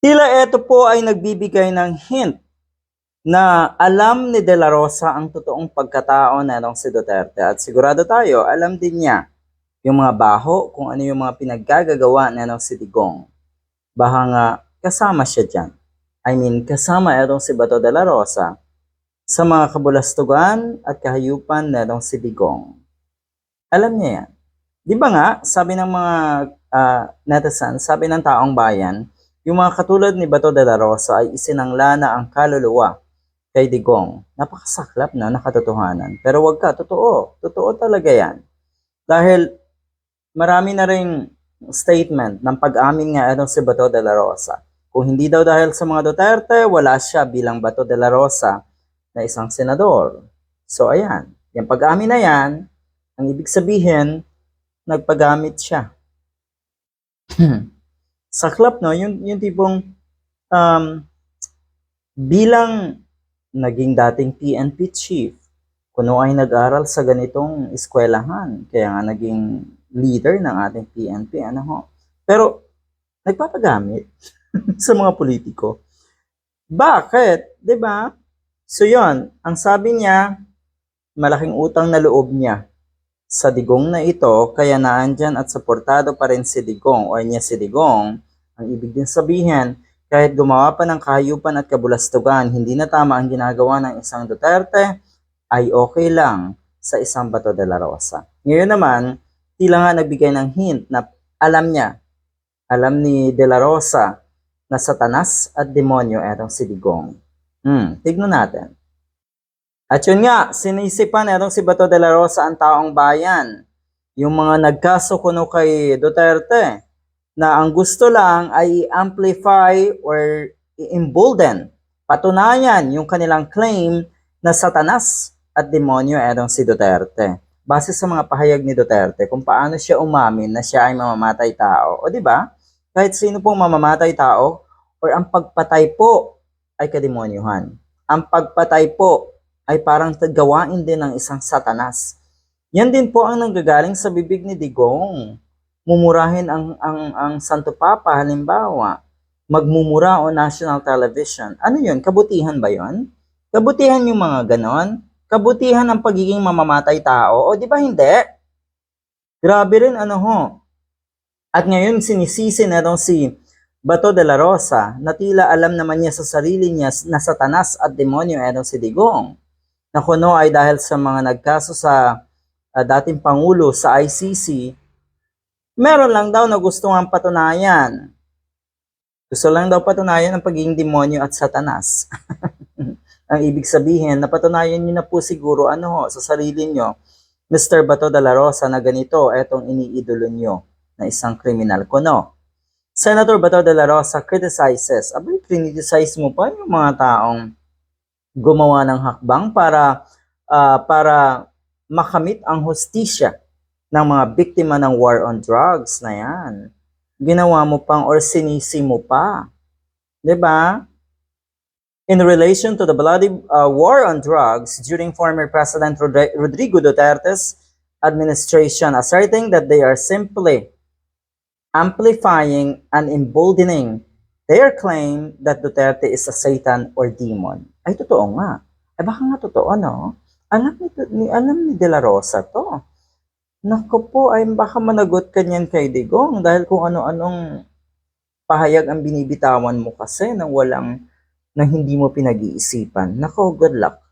Tila ito po ay nagbibigay ng hint na alam ni De La Rosa ang totoong pagkatao netong si Duterte at sigurado tayo alam din niya yung mga baho kung ano yung mga pinaggagawa netong si Digong. Baka nga kasama siya dyan. I mean, kasama itong si Bato De La Rosa sa mga kabulastugan at kahayupan netong si Digong. Alam niya yan. Di ba nga, sabi ng mga netizens, sabi ng taong bayan, yung mga katulad ni Bato de la Rosa ay isinangla na ang kaluluwa kay Digong. Napakasaklap na nakatotohanan. Pero wag ka, totoo. Totoo talaga yan. Dahil marami na ring statement ng pag-amin nga itong si Bato de la Rosa. Kung hindi daw dahil sa mga Duterte, wala siya bilang Bato de la Rosa na isang senador. So ayan, yung pag-amin na yan, ang ibig sabihin, nagpagamit siya. Saklap, no? Yung tipong bilang naging dating PNP chief, kuno ay nag-aral sa ganitong eskwelahan, kaya nga naging leader ng ating PNP, ano ho. Pero nagpapagamit sa mga politiko. Bakit? 'Di ba? So 'yon, ang sabi niya, malaking utang na loob niya sa Digong na ito, kaya naandyan at suportado pa rin si Digong o niya si Digong. Ang ibig din sabihin, kahit gumawa pa ng kahayupan at kabulastugan, hindi na tama ang ginagawa ng isang Duterte, ay okay lang sa isang Bato de la Rosa. Ngayon naman, tila nga nagbigay ng hint na alam niya, alam ni de la Rosa na satanas at demonyo etong si Digong. Tignan natin. At yun nga, sinisipan itong si Bato de la Rosa ang taong bayan. Yung mga nagkaso kuno kay Duterte na ang gusto lang ay amplify or i-embolden, patunayan yung kanilang claim na satanas at demonyo itong si Duterte. Base sa mga pahayag ni Duterte kung paano siya umamin na siya ay mamamatay tao. O di ba? Kahit sino pong mamamatay tao or ang pagpatay po ay kademonyuhan. Ang pagpatay po ay parang gawain din ng isang satanas. Yan din po ang nanggagaling sa bibig ni Digong. Mumurahin ang Santo Papa, halimbawa, magmumura o national television. Ano yun? Kabutihan ba yun? Kabutihan yung mga ganon? Kabutihan ang pagiging mamamatay tao? O di ba hindi? Grabe rin ano ho. At ngayon sinisisi na itong si Bato de la Rosa na tila alam naman niya sa sarili niya na satanas at demonyo itong si Digong. Na kuno ay dahil sa mga nagkaso sa dating Pangulo sa ICC, meron lang daw na gusto ang patunayan. Gusto lang daw patunayan ang pagiging demonyo at satanas. Ang ibig sabihin, napatunayan niyo na po siguro sa sarili niyo, Mr. Bato de la Rosa, na ganito, etong iniidolo niyo na isang kriminal kuno. Senator Bato de la Rosa criticizes, criticize mo pa yung mga taong gumawa ng hakbang para makamit ang hustisya ng mga biktima ng war on drugs na yan. Ginawa mo pang or sinisi mo pa. 'Di ba? In relation to the bloody war on drugs during former President Rodrigo Duterte's administration, asserting that they are simply amplifying and emboldening their claim that Duterte is a Satan or demon. Ay, totoo nga. Ay, baka nga totoo, no? Alam ni De La Rosa to. Naku po, ay baka managot ka niyan kay Digong dahil kung ano-anong pahayag ang binibitawan mo kasi na hindi mo pinag-iisipan. Naku, good luck.